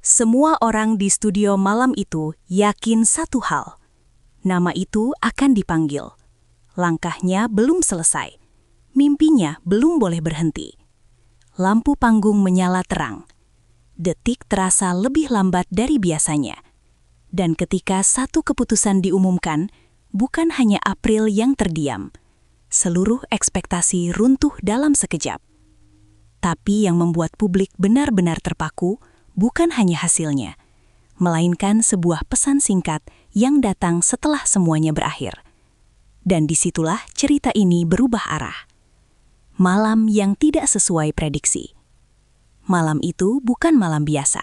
Semua orang di studio malam itu yakin satu hal. Nama itu akan dipanggil. Langkahnya belum selesai. Mimpinya belum boleh berhenti. Lampu panggung menyala terang. Detik terasa lebih lambat dari biasanya. Dan ketika satu keputusan diumumkan, bukan hanya April yang terdiam. Seluruh ekspektasi runtuh dalam sekejap. Tapi yang membuat publik benar-benar terpaku bukan hanya hasilnya, melainkan sebuah pesan singkat yang datang setelah semuanya berakhir. Dan disitulah cerita ini berubah arah. Malam yang tidak sesuai prediksi. Malam itu bukan malam biasa.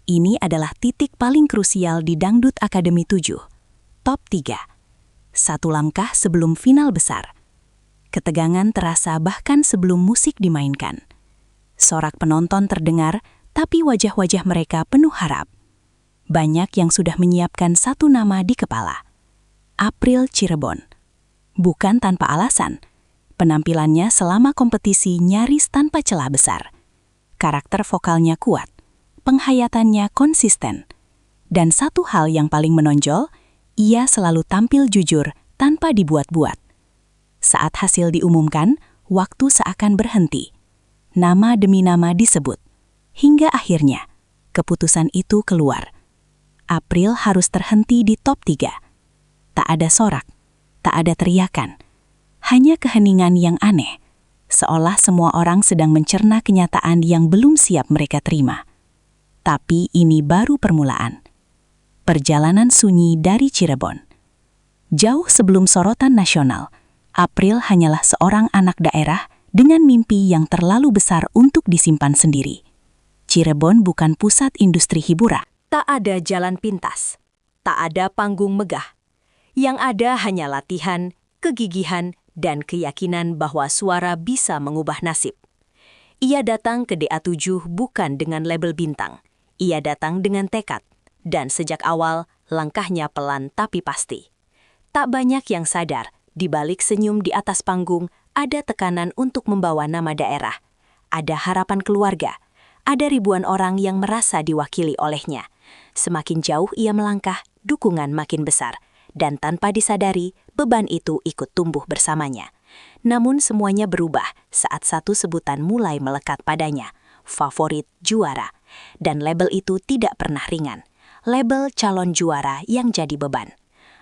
Ini adalah titik paling krusial di Dangdut Akademi 7, top 3. Satu langkah sebelum final besar. Ketegangan terasa bahkan sebelum musik dimainkan. Sorak penonton terdengar, tapi wajah-wajah mereka penuh harap. Banyak yang sudah menyiapkan satu nama di kepala. April Cirebon. Bukan tanpa alasan. Penampilannya selama kompetisi nyaris tanpa celah besar. Karakter vokalnya kuat. Penghayatannya konsisten. Dan satu hal yang paling menonjol, ia selalu tampil jujur tanpa dibuat-buat. Saat hasil diumumkan, waktu seakan berhenti. Nama demi nama disebut. Hingga akhirnya, keputusan itu keluar. April harus terhenti di top 3. Tak ada sorak, tak ada teriakan. Hanya keheningan yang aneh, seolah semua orang sedang mencerna kenyataan yang belum siap mereka terima. Tapi ini baru permulaan. Perjalanan sunyi dari Cirebon. Jauh sebelum sorotan nasional, April hanyalah seorang anak daerah dengan mimpi yang terlalu besar untuk disimpan sendiri. Cirebon bukan pusat industri hiburan. Tak ada jalan pintas, tak ada panggung megah. Yang ada hanya latihan, kegigihan, dan keyakinan bahwa suara bisa mengubah nasib. Ia datang ke DA7 bukan dengan label bintang. Ia datang dengan tekad. Dan sejak awal, langkahnya pelan tapi pasti. Tak banyak yang sadar, di balik senyum di atas panggung, ada tekanan untuk membawa nama daerah. Ada harapan keluarga. Ada ribuan orang yang merasa diwakili olehnya. Semakin jauh ia melangkah, dukungan makin besar. Dan tanpa disadari, beban itu ikut tumbuh bersamanya. Namun semuanya berubah saat satu sebutan mulai melekat padanya. Favorit juara. Dan label itu tidak pernah ringan. Label calon juara yang jadi beban.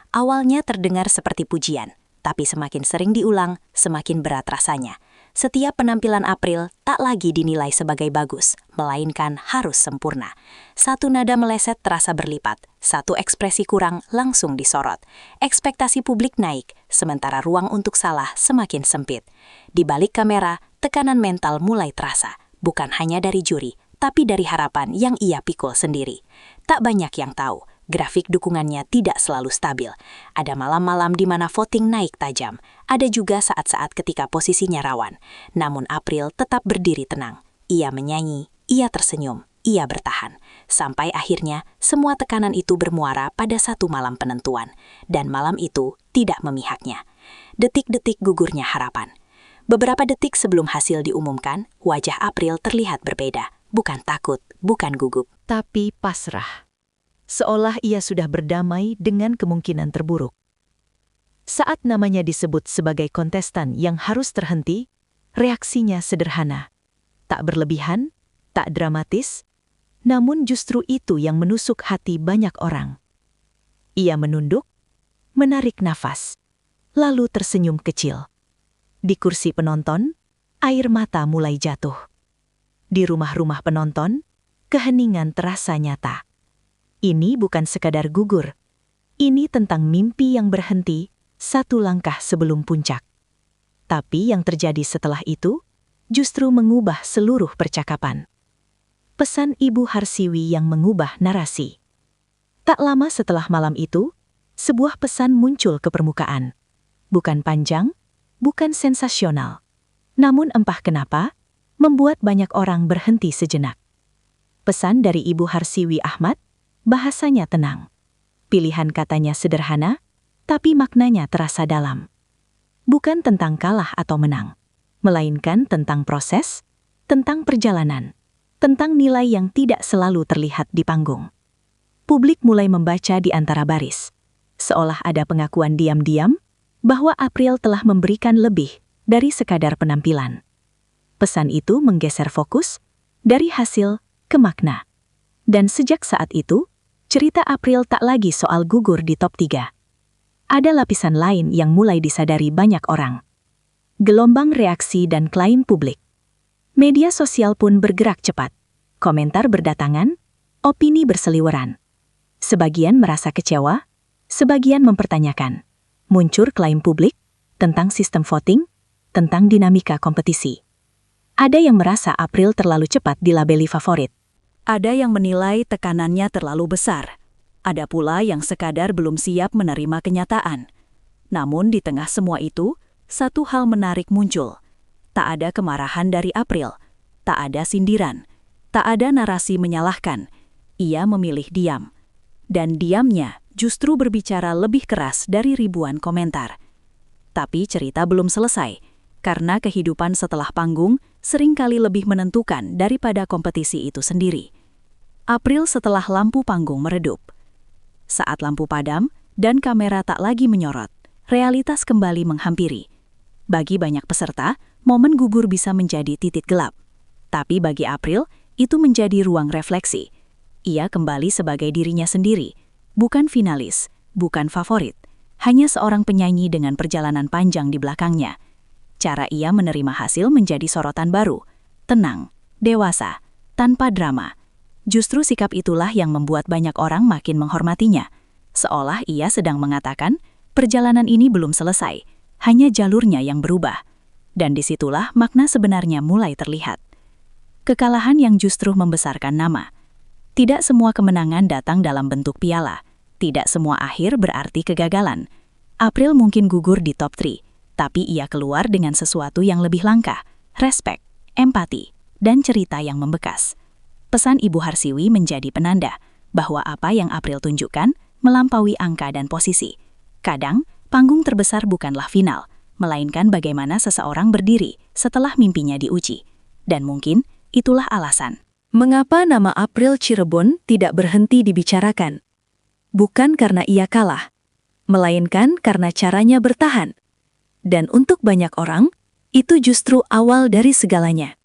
Awalnya terdengar seperti pujian, tapi semakin sering diulang, semakin berat rasanya. Setiap penampilan April tak lagi dinilai sebagai bagus, melainkan harus sempurna. Satu nada meleset terasa berlipat, satu ekspresi kurang langsung disorot. Ekspektasi publik naik, sementara ruang untuk salah semakin sempit. Di balik kamera, tekanan mental mulai terasa, bukan hanya dari juri, tapi dari harapan yang ia pikul sendiri. Tak banyak yang tahu, grafik dukungannya tidak selalu stabil. Ada malam-malam di mana voting naik tajam. Ada juga saat-saat ketika posisinya rawan. Namun April tetap berdiri tenang. Ia menyanyi, ia tersenyum, ia bertahan. Sampai akhirnya, semua tekanan itu bermuara pada satu malam penentuan. Dan malam itu tidak memihaknya. Detik-detik gugurnya harapan. Beberapa detik sebelum hasil diumumkan, wajah April terlihat berbeda. Bukan takut, bukan gugup, tapi pasrah. Seolah ia sudah berdamai dengan kemungkinan terburuk. Saat namanya disebut sebagai kontestan yang harus terhenti, reaksinya sederhana. Tak berlebihan, tak dramatis, namun justru itu yang menusuk hati banyak orang. Ia menunduk, menarik nafas, lalu tersenyum kecil. Di kursi penonton, air mata mulai jatuh. Di rumah-rumah penonton, keheningan terasa nyata. Ini bukan sekadar gugur. Ini tentang mimpi yang berhenti satu langkah sebelum puncak. Tapi yang terjadi setelah itu justru mengubah seluruh percakapan. Pesan Ibu Harsiwi yang mengubah narasi. Tak lama setelah malam itu, sebuah pesan muncul ke permukaan. Bukan panjang, bukan sensasional. Namun entah kenapa, membuat banyak orang berhenti sejenak. Pesan dari Ibu Harsiwi Ahmad, bahasanya tenang. Pilihan katanya sederhana, tapi maknanya terasa dalam. Bukan tentang kalah atau menang, melainkan tentang proses, tentang perjalanan. tentang nilai yang tidak selalu terlihat di panggung. Publik mulai membaca di antara baris, seolah ada pengakuan diam-diam bahwa April telah memberikan lebih dari sekadar penampilan. Pesan itu menggeser fokus dari hasil ke makna. Dan sejak saat itu, cerita April tak lagi soal gugur di top 3. Ada lapisan lain yang mulai disadari banyak orang. Gelombang reaksi dan klaim publik. Media sosial pun bergerak cepat. Komentar berdatangan, opini berseliweran. Sebagian merasa kecewa, sebagian mempertanyakan. Muncul klaim publik tentang sistem voting, tentang dinamika kompetisi. Ada yang merasa April terlalu cepat dilabeli favorit. Ada yang menilai tekanannya terlalu besar. Ada pula yang sekadar belum siap menerima kenyataan. Namun di tengah semua itu, satu hal menarik muncul. Tak ada kemarahan dari April, tak ada sindiran, tak ada narasi menyalahkan. Ia memilih diam. Dan diamnya justru berbicara lebih keras dari ribuan komentar. Tapi cerita belum selesai, karena kehidupan setelah panggung seringkali lebih menentukan daripada kompetisi itu sendiri. April setelah lampu panggung meredup. Saat lampu padam dan kamera tak lagi menyorot, realitas kembali menghampiri. Bagi banyak peserta, momen gugur bisa menjadi titik gelap. Tapi bagi April, itu menjadi ruang refleksi. Ia kembali sebagai dirinya sendiri, bukan finalis, bukan favorit, hanya seorang penyanyi dengan perjalanan panjang di belakangnya. Cara ia menerima hasil menjadi sorotan baru, tenang, dewasa, tanpa drama. Justru sikap itulah yang membuat banyak orang makin menghormatinya, seolah ia sedang mengatakan, perjalanan ini belum selesai, hanya jalurnya yang berubah. Dan disitulah makna sebenarnya mulai terlihat. Kekalahan yang justru membesarkan nama. Tidak semua kemenangan datang dalam bentuk piala. Tidak semua akhir berarti kegagalan. April mungkin gugur di top 3, tapi ia keluar dengan sesuatu yang lebih langka, respek, empati, dan cerita yang membekas. Pesan Ibu Harsiwi menjadi penanda bahwa apa yang April tunjukkan melampaui angka dan posisi. Kadang, panggung terbesar bukanlah final, melainkan bagaimana seseorang berdiri setelah mimpinya diuji. Dan mungkin itulah alasan mengapa nama April Cirebon tidak berhenti dibicarakan. Bukan karena ia kalah, melainkan karena caranya bertahan. Dan untuk banyak orang, itu justru awal dari segalanya.